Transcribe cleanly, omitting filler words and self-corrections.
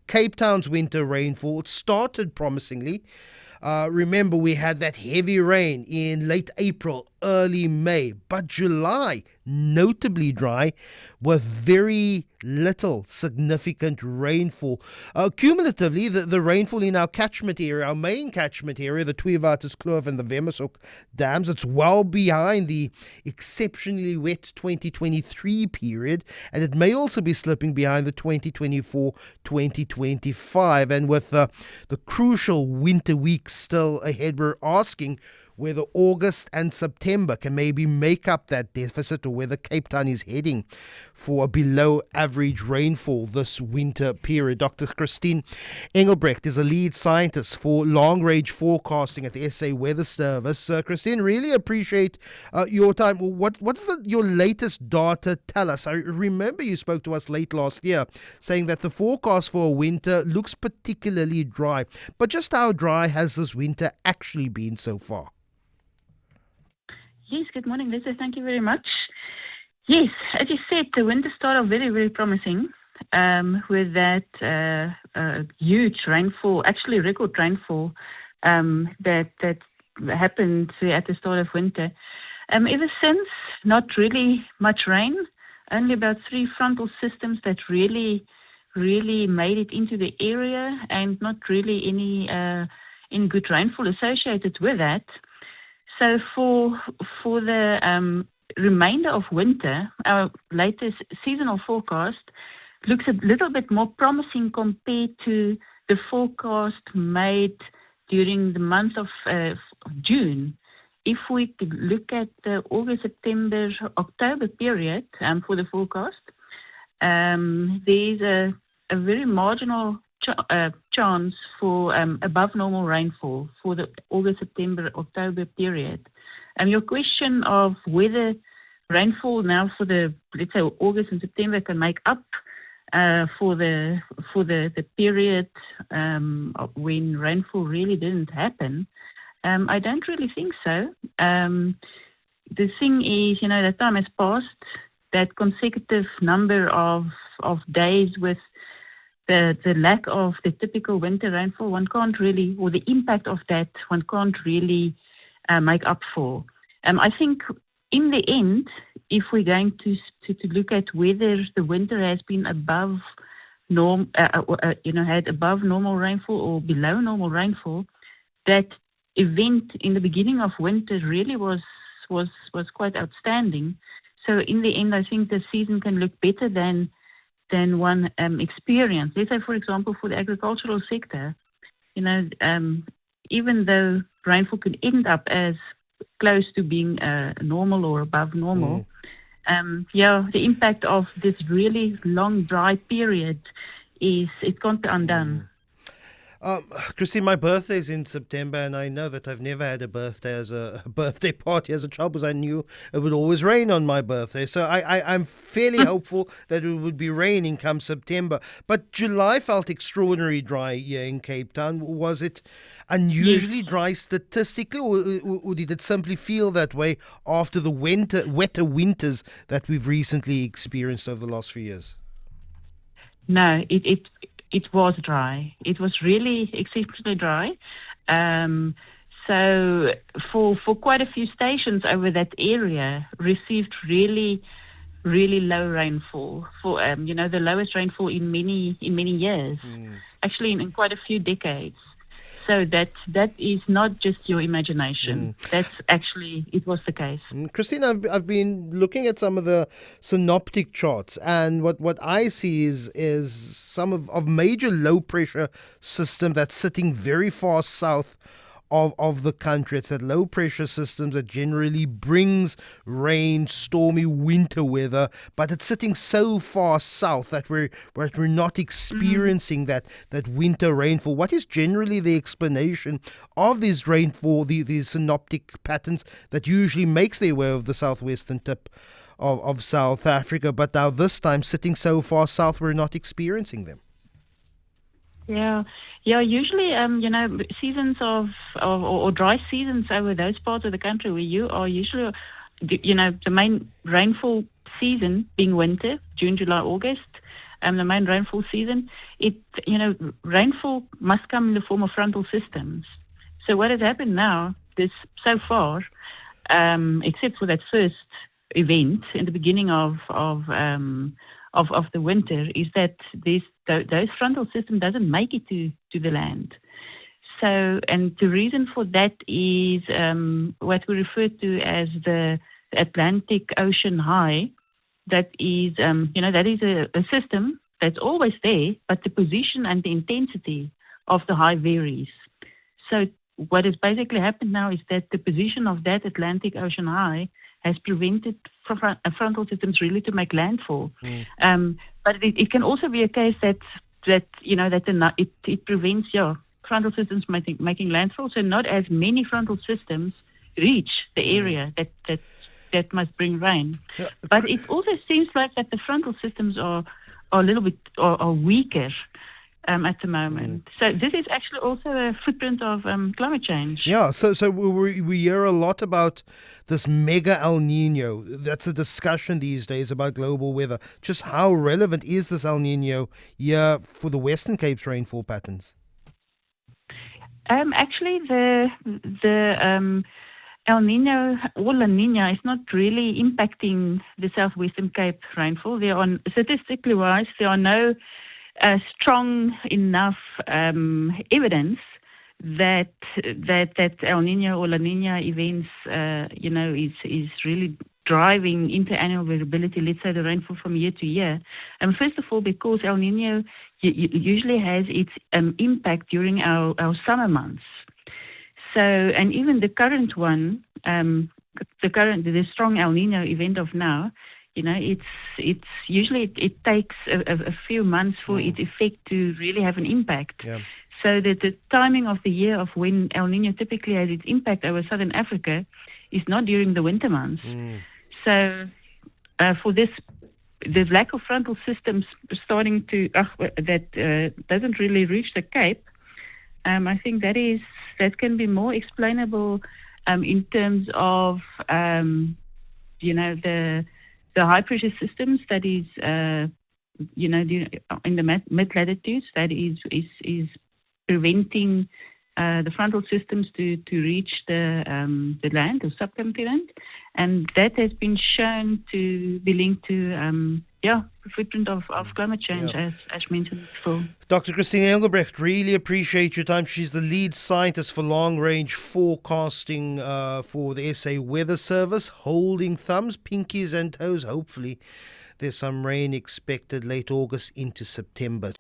Cape Town's winter rainfall, it started promisingly. Remember, we had that heavy rain in late April, early May, but July, notably dry, with very little significant rainfall. Cumulatively, the rainfall in our catchment area, our main catchment area, the Tweewaterskloof and the Vemershoek dams, it's well behind the exceptionally wet 2023 period, and it may also be slipping behind the 2024-2025. And with the crucial winter weeks still ahead, we're asking whether August and September can maybe make up that deficit, or whether Cape Town is heading for a below average rainfall this winter period. Dr Christien Engelbrecht is a lead scientist for long range forecasting at the SA Weather Service. Christien, really appreciate your time. What does your latest data tell us? I remember you spoke to us late last year saying that the forecast for a winter looks particularly dry. But just how dry has this winter actually been so far? Yes, good morning, Lester. Thank you very much. Yes, as you said, the winter started very, very promising with that huge rainfall, actually record rainfall that happened at the start of winter. Ever since, not really much rain, only about 3 frontal systems that really made it into the area, and not really any good rainfall associated with that. So for the remainder of winter, our latest seasonal forecast looks a little bit more promising compared to the forecast made during the month of June. If we could look at the August, September, October period for the forecast, there's a very marginal chance for above normal rainfall for the August, September, October period. Your question of whether rainfall now for the, let's say, August and September can make up for the period when rainfall really didn't happen, I don't really think so. The thing is, the time has passed. That consecutive number of days with the lack of the typical winter rainfall, one can't really, or the impact of that, one can't really make up for. I think in the end, if we're going to look at whether the winter has been above had above normal rainfall or below normal rainfall, that event in the beginning of winter really was quite outstanding. So in the end, I think the season can look better than one experience. Let's say, for example, for the agricultural sector, even though rainfall could end up as close to being normal or above normal, the impact of this really long dry period it can't be undone. Christine, my birthday is in September, and I know that I've never had a birthday party as a child, because I knew it would always rain on my birthday. So I'm fairly hopeful that it would be raining come September. But July felt extraordinarily dry here in Cape Town. Was it unusually dry statistically, or did it simply feel that way after the wetter winters that we've recently experienced over the last few years? No, it was dry. It was really exceptionally dry. So for quite a few stations over that area received really, really low rainfall. For the lowest rainfall in many years, actually in quite a few decades. So that is not just your imagination. That's actually, it was the case. Christine, I've been looking at some of the synoptic charts, and what I see is some of major low pressure system that's sitting very far south of the country. It's that low pressure system that generally brings rain, stormy winter weather, but it's sitting so far south that we're not experiencing that winter rainfall. What is generally the explanation of this rainfall, these synoptic patterns that usually makes their way over the southwestern tip of South Africa, but now this time sitting so far south we're not experiencing them? Yeah. Usually, seasons or dry seasons over those parts of the country where you are usually, the main rainfall season being winter, June, July, August, the main rainfall season, rainfall must come in the form of frontal systems. So what has happened now, so far, except for that first event in the beginning of the winter, is that those frontal system doesn't make it to the land. So, and the reason for that is what we refer to as the Atlantic Ocean high. That is, that is a system that's always there, but the position and the intensity of the high varies. So what has basically happened now is that the position of that Atlantic Ocean high has prevented frontal systems really to make landfall. But it can also be a case that it prevents frontal systems making landfall. So not as many frontal systems reach the area that must bring rain. Yeah. But it also seems like that the frontal systems are a little bit are weaker at the moment. So this is actually also a footprint of climate change. Yeah, so we hear a lot about this mega El Nino. That's a discussion these days about global weather. Just how relevant is this El Nino here for the Western Cape's rainfall patterns? Actually, the El Nino or La Nina is not really impacting the Southwestern Cape rainfall. Statistically wise, there are no strong enough evidence that El Nino or La Nina events, is really driving interannual variability, let's say the rainfall from year to year. First of all, because El Nino usually has its impact during our summer months. So, and even the current one, the strong El Nino event of now, it's usually it takes a few months for its effect to really have an impact. Yeah. So that the timing of the year of when El Nino typically has its impact over Southern Africa is not during the winter months. So for this, the lack of frontal systems starting to that doesn't really reach the Cape, I think that can be more explainable in terms of the high pressure systems that is in the mid latitudes that is preventing the frontal systems to reach the land or subcontinent, and that has been shown to be linked to the footprint of climate change, as mentioned before. Dr. Christien Engelbrecht, really appreciate your time. She's the lead scientist for long-range forecasting for the SA Weather Service. Holding thumbs, pinkies and toes. Hopefully there's some rain expected late August into September.